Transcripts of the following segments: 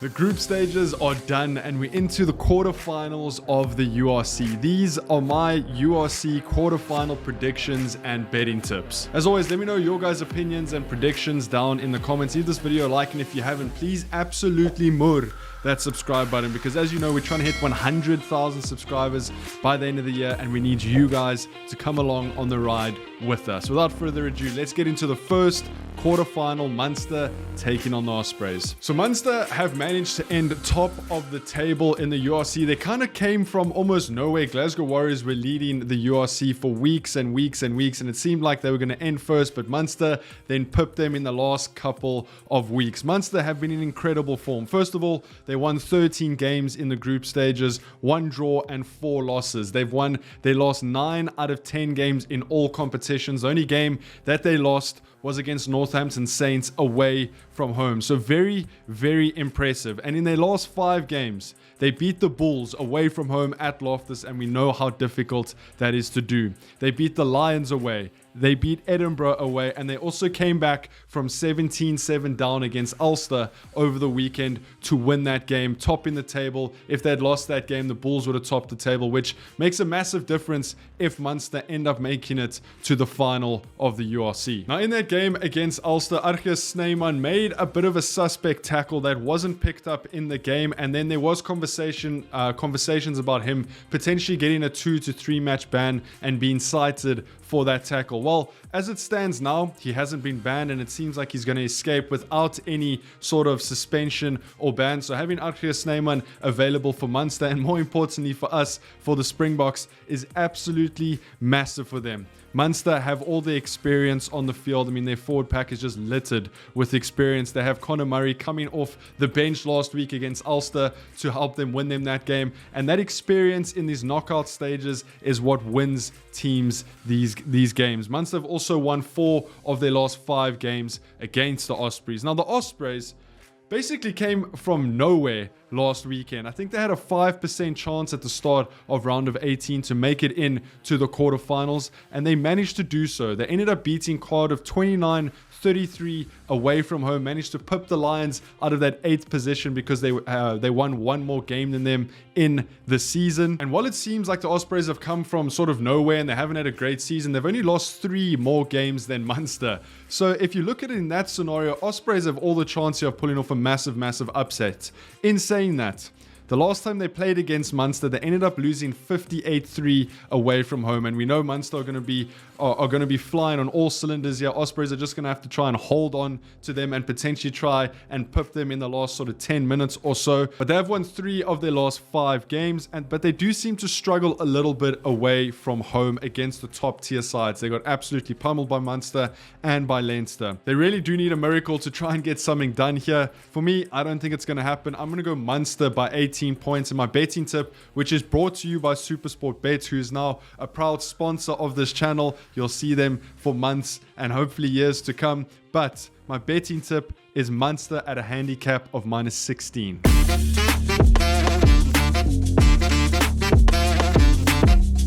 The group stages are done and we're into the quarterfinals of the URC. These are my URC quarterfinal predictions and betting tips. As always, let me know your guys' opinions and predictions down in the comments. Leave this video a like, and if you haven't, please absolutely mur that subscribe button, because as you know, we're trying to hit 100,000 subscribers by the end of the year, and we need you guys to come along on the ride with us. Without further ado, let's get into the first quarterfinal, Munster taking on the Ospreys. So Munster have managed to end top of the table in the URC. They kind of came from almost nowhere. Glasgow Warriors were leading the URC for weeks and weeks and weeks, and it seemed like they were going to end first, but Munster then pipped them in the last couple of weeks. Munster have been in incredible form. First of all, they won 13 games in the group stages, 1 draw and 4 losses. They lost 9 out of 10 games in all competitions. The only game that they lost was against Northampton Saints away from home. So very, very impressive. And in their last 5 games, they beat the Bulls away from home at Loftus, and we know how difficult that is to do. They beat the Lions away. They beat Edinburgh away, and they also came back from 17-7 down against Ulster over the weekend to win that game, topping the table. If they had lost that game, the Bulls would have topped the table, which makes a massive difference if Munster end up making it to the final of the URC. Now, in that game against Ulster, Argus Snyman made a bit of a suspect tackle that wasn't picked up in the game, and then there was conversations about him potentially getting a 2 to 3 match ban and being cited for that tackle. Well, as it stands now, he hasn't been banned, and it seems like he's going to escape without any sort of suspension or ban. So having Argus Snyman available for Munster, and more importantly for us, for the Springboks, is absolutely massive for them. Munster have all the experience on the field. I mean, their forward pack is just littered with experience. They have Connor Murray coming off the bench last week against Ulster to help them win them that game. And that experience in these knockout stages is what wins teams these games. Munster have also won 4 of their last 5 games against the Ospreys. Now, the Ospreys basically came from nowhere last weekend. I think they had a 5% chance at the start of round of 18 to make it in to the quarterfinals, and they managed to do so. They ended up beating Cardiff 29-33 away from home, managed to pip the Lions out of that 8th position because they won 1 more game than them in the season. And while it seems like the Ospreys have come from sort of nowhere and they haven't had a great season, they've only lost 3 more games than Munster. So if you look at it in that scenario, Ospreys have all the chance here of pulling off a massive upset. In saying that, the last time they played against Munster, they ended up losing 58-3 away from home, and we know Munster are going to be flying on all cylinders here. Ospreys are just going to have to try and hold on to them and potentially try and pip them in the last sort of 10 minutes or so. But they have won 3 of their last 5 games, but they do seem to struggle a little bit away from home against the top tier sides. They got absolutely pummeled by Munster and by Leinster. They really do need a miracle to try and get something done here. For me, I don't think it's going to happen. I'm going to go Munster by 18 points in my betting tip, which is brought to you by Supersport Bets, who is now a proud sponsor of this channel. You'll see them for months and hopefully years to come. But my betting tip is Munster at a handicap of -16.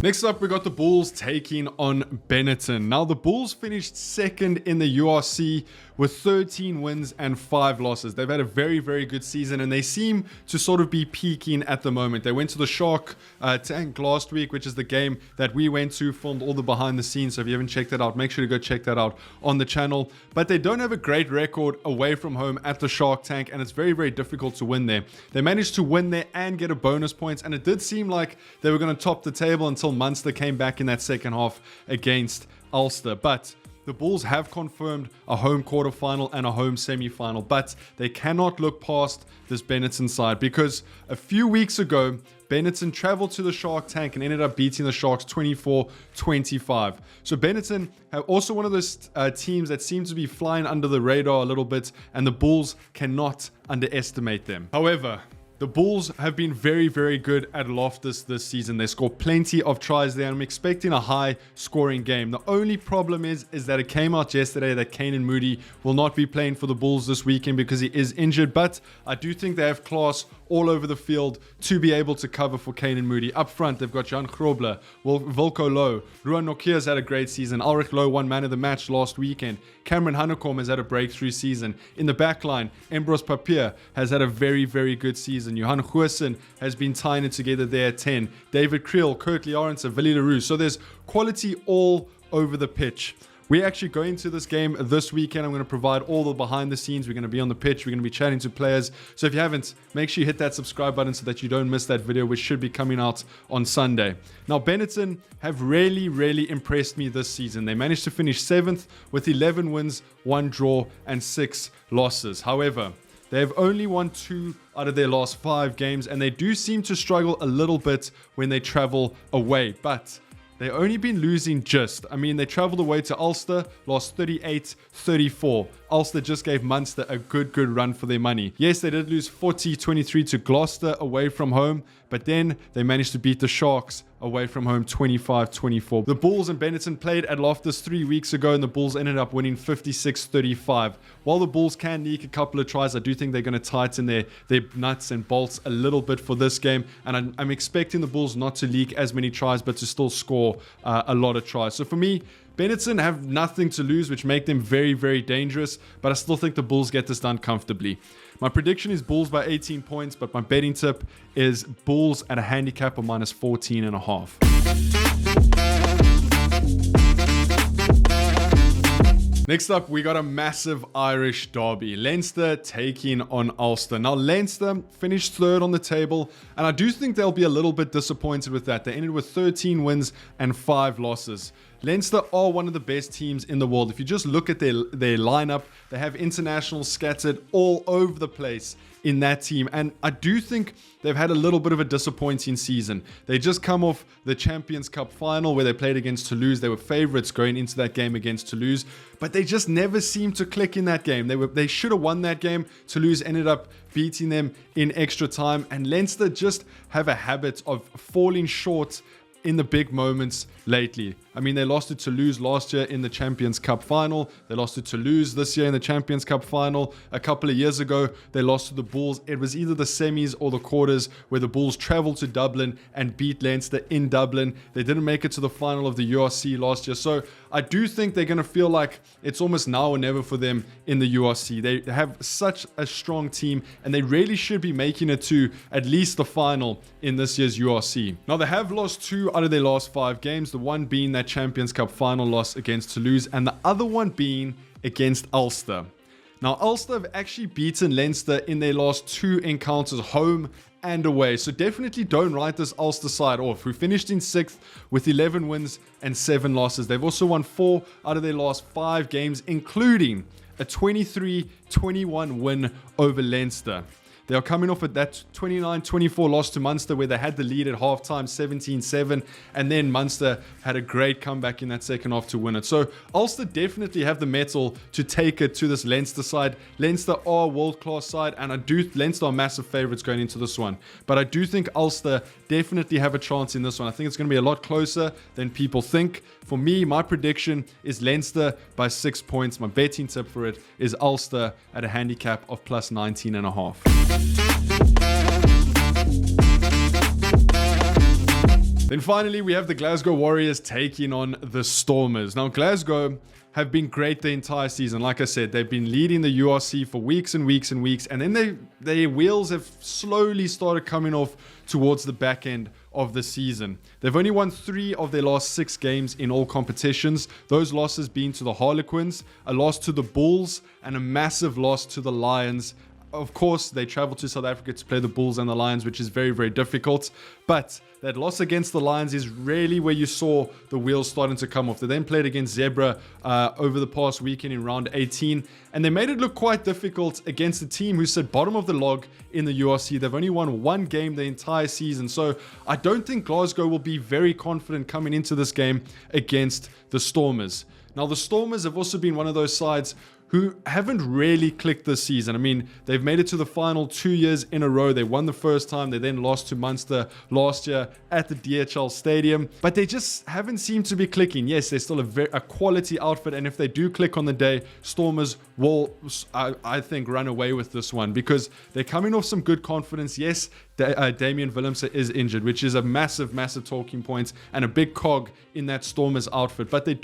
Next up, we got the Bulls taking on Benetton. Now, the Bulls finished 2nd in the URC with 13 wins and 5 losses. They've had a very, very good season, and they seem to sort of be peaking at the moment. They went to the Shark Tank last week, which is the game that we went to, filmed all the behind the scenes. So if you haven't checked that out, make sure to go check that out on the channel. But they don't have a great record away from home at the Shark Tank, and it's very, very difficult to win there. They managed to win there and get a bonus points, and it did seem like they were going to top the table until Munster came back in that second half against Ulster. But the Bulls have confirmed a home quarterfinal and a home semi-final, but they cannot look past this Benetton side, because a few weeks ago, Benetton traveled to the Shark Tank and ended up beating the Sharks 24-25. So Benetton have also one of those teams that seem to be flying under the radar a little bit, and the Bulls cannot underestimate them. However, The Bulls have been very, very good at Loftus this season. They score plenty of tries there, and I'm expecting a high-scoring game. The only problem is that it came out yesterday that Kanan Moody will not be playing for the Bulls this weekend because he is injured, but I do think they have class all over the field to be able to cover for Kanan Moody. Up front, they've got Jan Grobler, Volko Low, Ruan Nokia's had a great season, Ulrich Low won man of the match last weekend, Cameron Hanekom has had a breakthrough season. In the back line, Embros Papier has had a very, very good season. Johan Goosen has been tying it together there at 10. David Creel, Kurt Lawrence, Willie LaRue. So there's quality all over the pitch. We're actually going to this game this weekend. I'm going to provide all the behind the scenes. We're going to be on the pitch. We're going to be chatting to players. So if you haven't, make sure you hit that subscribe button so that you don't miss that video, which should be coming out on Sunday. Now, Benetton have really, really impressed me this season. They managed to finish 7th with 11 wins, 1 draw, and 6 losses. However, they have only won 2 out of their last 5 games, and they do seem to struggle a little bit when they travel away. But they've only been losing just. I mean, they traveled away to Ulster, lost 38-34. Ulster just gave Munster a good run for their money. Yes, they did lose 40-23 to Gloucester away from home, but then they managed to beat the Sharks away from home 25-24. The Bulls and Benetton played at Loftus 3 weeks ago, and the Bulls ended up winning 56-35. While the Bulls can leak a couple of tries, I do think they're going to tighten their nuts and bolts a little bit for this game, and I'm expecting the Bulls not to leak as many tries, but to still score a lot of tries. So for me, Benetton have nothing to lose, which make them very, very dangerous, but I still think the Bulls get this done comfortably. My prediction is Bulls by 18 points, but my betting tip is Bulls at a handicap of minus 14.5. Next up, we got a massive Irish derby. Leinster taking on Ulster. Now, Leinster finished 3rd on the table, and I do think they'll be a little bit disappointed with that. They ended with 13 wins and 5 losses. Leinster are one of the best teams in the world. If you just look at their lineup, they have internationals scattered all over the place in that team. And I do think they've had a little bit of a disappointing season. They just come off the Champions Cup final where they played against Toulouse. They were favourites going into that game against Toulouse, but they just never seemed to click in that game. They should have won that game. Toulouse ended up beating them in extra time, and Leinster just have a habit of falling short in the big moments lately. I mean, they lost to Toulouse last year in the Champions Cup final. They lost to Toulouse this year in the Champions Cup final. A couple of years ago, they lost to the Bulls. It was either the semis or the quarters where the Bulls traveled to Dublin and beat Leinster in Dublin. They didn't make it to the final of the URC last year. So I do think they're going to feel like it's almost now or never for them in the URC. They have such a strong team, and they really should be making it to at least the final in this year's URC. Now, they have lost 2 out of their last 5 games, the one being that Champions Cup final loss against Toulouse, and the other one being against Ulster. Now, Ulster have actually beaten Leinster in their last 2 encounters, home and away. So definitely don't write this Ulster side off, who finished in 6th with 11 wins and 7 losses. They've also won 4 out of their last 5 games, including a 23-21 win over Leinster. They are coming off at that 29-24 loss to Munster, where they had the lead at halftime, 17-7, and then Munster had a great comeback in that second half to win it. So Ulster definitely have the mettle to take it to this Leinster side. Leinster are a world-class side, and Leinster are massive favourites going into this one. But I do think Ulster definitely have a chance in this one. I think it's going to be a lot closer than people think. For me, my prediction is Leinster by 6 points. My betting tip for it is Ulster at a handicap of plus 19.5. Then finally, we have the Glasgow Warriors taking on the Stormers. Now, Glasgow have been great the entire season. Like I said, they've been leading the URC for weeks and weeks and weeks, and then their wheels have slowly started coming off towards the back end of the season. They've only won 3 of their last 6 games in all competitions. Those losses being to the Harlequins, a loss to the Bulls, and a massive loss to the Lions. Of course, they traveled to South Africa to play the Bulls and the Lions, which is very, very difficult. But that loss against the Lions is really where you saw the wheels starting to come off. They then played against Zebra over the past weekend in round 18, and they made it look quite difficult against a team who sit bottom of the log in the URC. They've only won 1 game the entire season, so I don't think Glasgow will be very confident coming into this game against the Stormers. Now, the Stormers have also been one of those sides who haven't really clicked this season. I mean, they've made it to the final 2 years in a row. They won the first time. They then lost to Munster last year at the DHL Stadium. But they just haven't seemed to be clicking. Yes, they're still a quality outfit. And if they do click on the day, Stormers will, I think, run away with this one because they're coming off some good confidence. Yes, Damian Willemse is injured, which is a massive, massive talking point and a big cog in that Stormers outfit. But they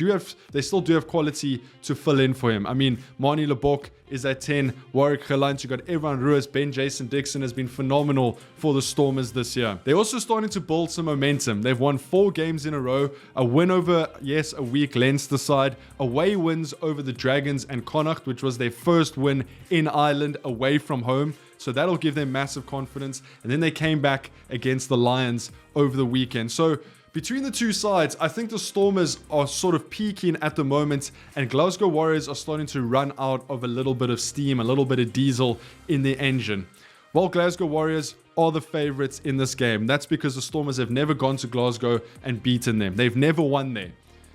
still do have quality to fill in for him. I mean, Mani Lebok is at 10, Warwick Gelant, you got Evan Ruiz, Ben Jason Dixon has been phenomenal for the Stormers this year. They're also starting to build some momentum. They've won 4 games in a row, a win over, yes, a weak Leinster side, away wins over the Dragons and Connacht, which was their first win in Ireland away from home. So that'll give them massive confidence. And then they came back against the Lions over the weekend. So between the two sides, I think the Stormers are sort of peaking at the moment, and Glasgow Warriors are starting to run out of a little bit of steam, a little bit of diesel in the engine. Well, Glasgow Warriors are the favorites in this game. That's because the Stormers have never gone to Glasgow and beaten them. They've never won there.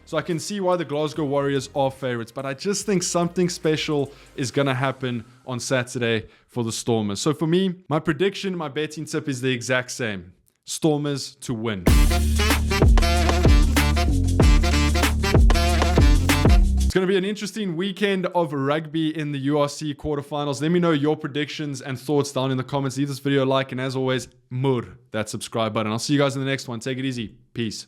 So I can see why the Glasgow Warriors are favorites, but I just think something special is going to happen on Saturday for the Stormers. So for me, my prediction, my betting tip is the exact same. Stormers to win. It's going to be an interesting weekend of rugby in the URC quarterfinals. Let me know your predictions and thoughts down in the comments. Leave this video a like, and as always, mur that subscribe button. I'll see you guys in the next one. Take it easy. Peace.